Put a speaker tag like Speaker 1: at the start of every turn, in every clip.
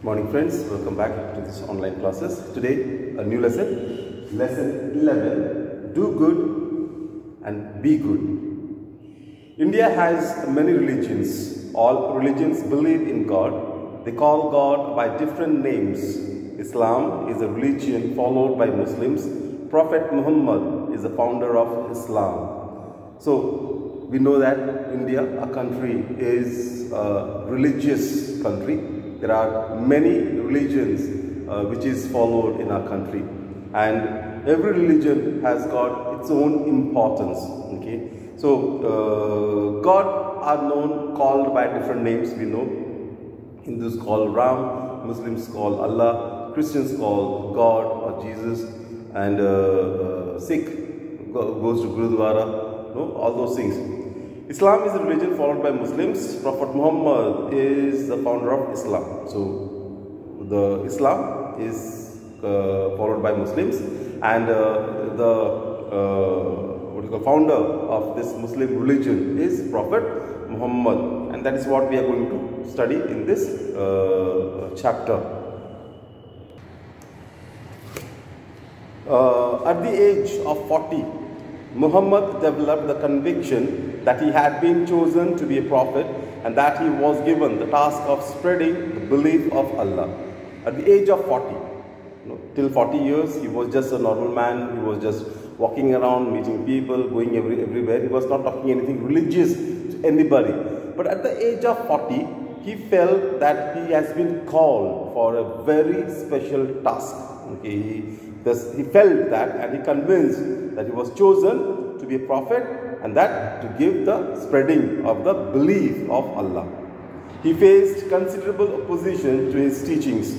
Speaker 1: Morning friends, welcome back to this online classes. Today a new lesson, lesson 11, do good and be good. India has many religions. All religions believe in God. They call God by different names. Islam is a religion followed by Muslims. Prophet Muhammad is the founder of Islam. So we know that India, a country, is a religious country. There are many religions which is followed in our country, and every religion has got its own importance. Okay, so God are called by different names. We know Hindus call Ram, Muslims call Allah, Christians call God or Jesus, and Sikh goes to Gurudwara. All those things. Islam is a religion followed by Muslims. Prophet Muhammad is the founder of Islam. So the Islam is followed by Muslims, and the founder of this Muslim religion is Prophet Muhammad, and that is what we are going to study in this chapter. At the age of 40, Muhammad developed the conviction that he had been chosen to be a prophet and that he was given the task of spreading the belief of Allah. At the age of 40, till 40 years, he was just a normal man. He was just walking around, meeting people, going everywhere. He was not talking anything religious to anybody. But at the age of 40, he felt that he has been called for a very special task. Okay, he felt that, and he convinced that he was chosen to be a prophet, and that to give the spreading of the belief of Allah. He faced considerable opposition to his teachings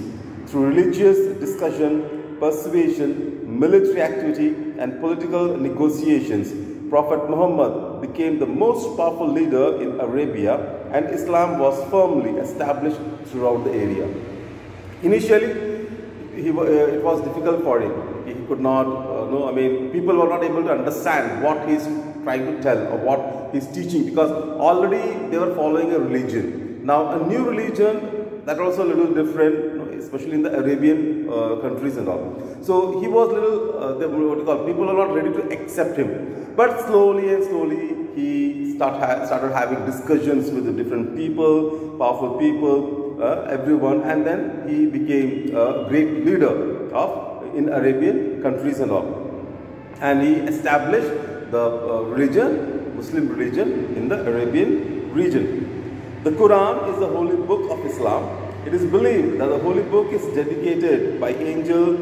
Speaker 1: through religious discussion, persuasion, military activity, and political negotiations. Prophet Muhammad became the most powerful leader in Arabia, and Islam was firmly established throughout the area. Initially, it was difficult for him. He could not, people were not able to understand what he's trying to tell or what he's teaching, because already they were following a religion. Now, a new religion, that also a little different, especially in the Arabian countries and all. So he was people are not ready to accept him. But slowly and slowly, he started having discussions with the different people, powerful people, everyone, and then he became a great leader in Arabian countries and all. And he established the Muslim religion in the Arabian region. The Quran is the holy book of Islam. It is believed that the holy book is dictated by angel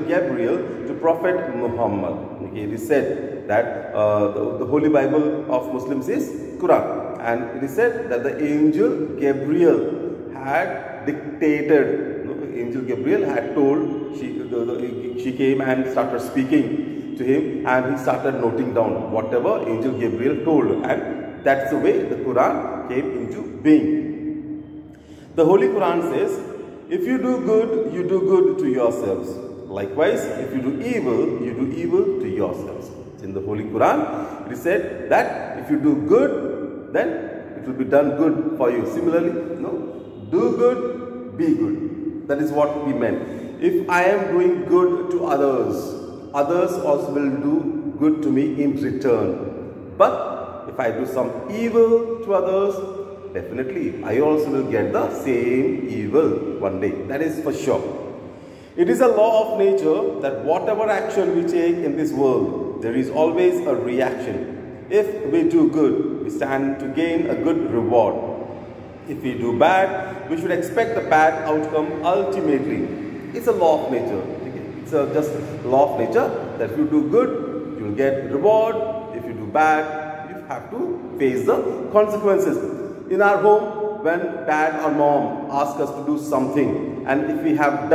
Speaker 1: Gabriel to Prophet Muhammad. Okay, it is said that the Holy Bible of Muslims is Quran, and it is said that the angel Gabriel had dictated. Angel Gabriel had told, she came and started speaking to him, and he started noting down whatever Angel Gabriel told, and that's the way the Quran came into being. The Holy Quran says, if you do good, you do good to yourselves. Likewise, if you do evil to yourselves. In the Holy Quran, it is said that if you do good, then it will be done good for you. Similarly, do good, be good. That is what we meant. If I am doing good to others, others also will do good to me in return. But if I do some evil to others, definitely I also will get the same evil one day. That is for sure. It is a law of nature that whatever action we take in this world, there is always a reaction. If we do good, we stand to gain a good reward. If we do bad, we should expect the bad outcome ultimately. It's a law of nature. It's just a law of nature that if you do good, you will get reward. If you do bad, you have to face the consequences. In our home, when dad or mom ask us to do something, and if we have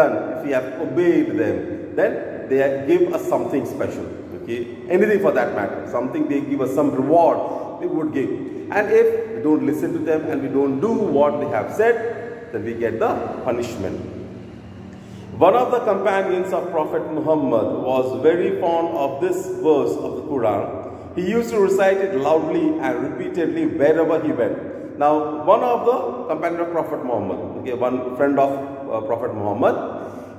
Speaker 1: obeyed them, then they give us something special. Okay, anything for that matter, something they give us some reward they would give. And if we don't listen to them and we don't do what they have said, then we get the punishment. One of the companions of Prophet Muhammad was very fond of this verse of the Quran. He used to recite it loudly and repeatedly wherever he went. Now, one of the companion of Prophet Muhammad, okay, one friend of Prophet Muhammad,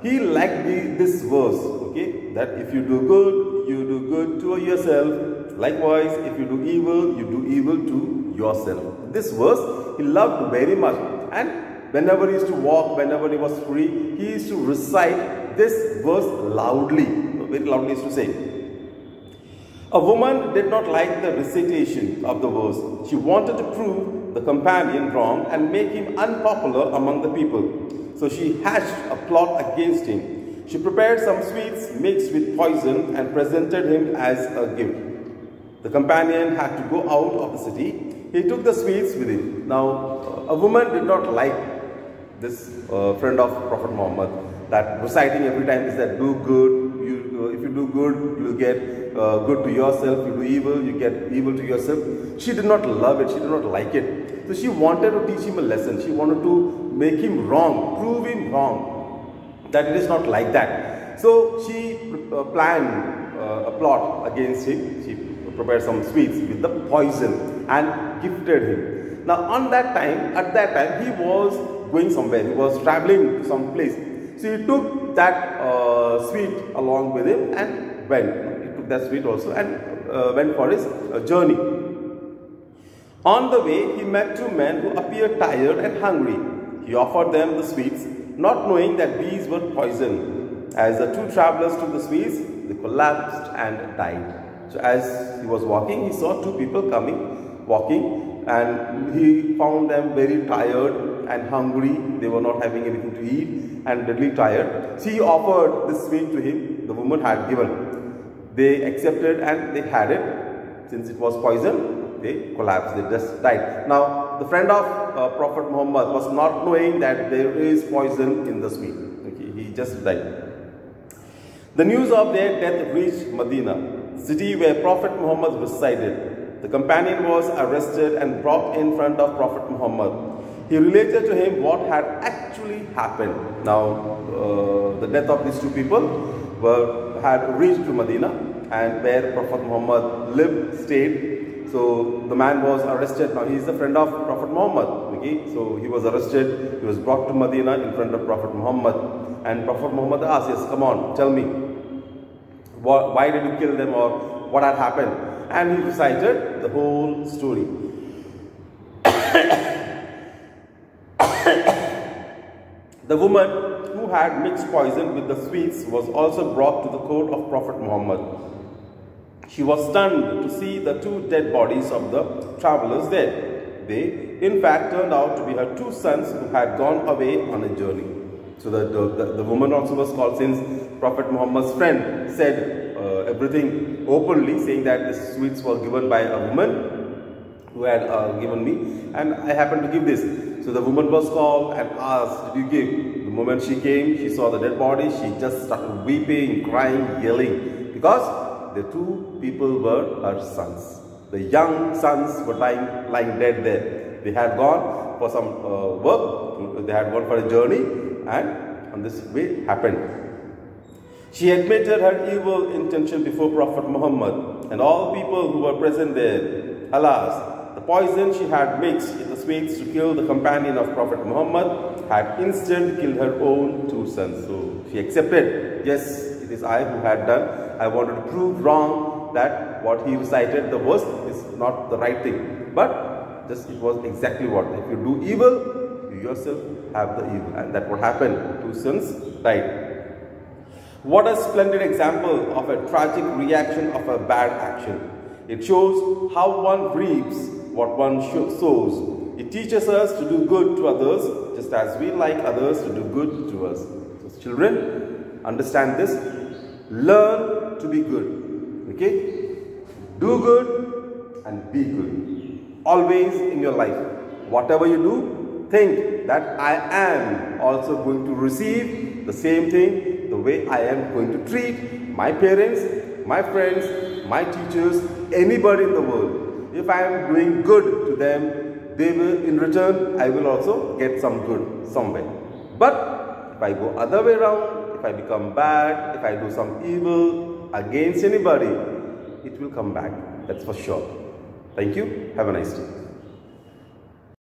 Speaker 1: he liked this verse, okay, that if you do good, you do good to yourself. Likewise, if you do evil, you do evil to yourself. This verse he loved very much, and whenever he used to walk, whenever he was free, he used to recite this verse loudly, very loudly he used to say. A woman did not like the recitation of the verse. She wanted to prove the companion wrong and make him unpopular among the people. So she hatched a plot against him. She prepared some sweets mixed with poison and presented him as a gift. The companion had to go out of the city. He took the sweets with him. Now, a woman did not like this friend of Prophet Muhammad, that reciting every time is that do good. If you do good, you will get good to yourself. You do evil, you get evil to yourself. She did not love it. She did not like it. So she wanted to teach him a lesson. She wanted to make him wrong, prove him wrong, that it is not like that. So she planned a plot against him. She prepared some sweets with the poison and gifted him. Now at that time he was going somewhere. He was traveling to some place. So he took that sweet along with him and went. He took that sweet also and went for his journey. On the way, he met two men who appeared tired and hungry. He offered them the sweets, not knowing that these were poison. As the two travelers took the sweets, they collapsed and died. So as he was walking, he saw two people walking, and he found them very tired and hungry. They were not having anything to eat and deadly tired. So he offered this sweet to him. The woman had given. They accepted and they had it. Since it was poison, they collapsed. They just died. Now, the friend of Prophet Muhammad was not knowing that there is poison in the sweet. Okay, he just died. The news of their death reached Medina, city where Prophet Muhammad resided. The companion was arrested and brought in front of Prophet Muhammad. He related to him what had actually happened. Now, the death of these two people had reached to Medina, and where Prophet Muhammad lived, stayed. So the man was arrested. Now he is a friend of Prophet Muhammad. Okay, so he was arrested. He was brought to Medina in front of Prophet Muhammad, and Prophet Muhammad asked, "Yes, come on, tell me. Why did you kill them, or what had happened?" And he recited the whole story. The woman who had mixed poison with the sweets was also brought to the court of Prophet Muhammad. She was stunned to see the two dead bodies of the travelers there. They, in fact, turned out to be her two sons who had gone away on a journey. So the woman also was called, since Prophet Muhammad's friend said everything openly, saying that the sweets were given by a woman who had given me, and I happened to give this. So the woman was called and asked, "Did you give?" The moment she came, she saw the dead body. She just started weeping, crying, yelling, because the two people were her sons. The young sons were lying dead there. They had gone for some work. They had gone for a journey, and on this way happened. She admitted her evil intention before Prophet Muhammad and all people who were present there. Alas, the poison she had mixed in the sweets to kill the companion of Prophet Muhammad had instantly killed her own two sons. So she accepted, yes, it is I who had done. I wanted to prove wrong that what he recited, the verse, is not the right thing. But just it was exactly what. If you do evil, you yourself have the evil. And that what happened. Two sons died. What a splendid example of a tragic reaction of a bad action. It shows how one reaps what one sows. It teaches us to do good to others just as we like others to do good to us. So children, understand this. Learn to be good. Okay? Do good and be good. Always in your life. Whatever you do, think that I am also going to receive the same thing, the way I am going to treat my parents, my friends, my teachers, anybody in the world. If I am doing good to them, they will, in return, I will also get some good somewhere. But if I go other way around, if I become bad, if I do some evil against anybody, it will come back. That's for sure. Thank you. Have a nice day.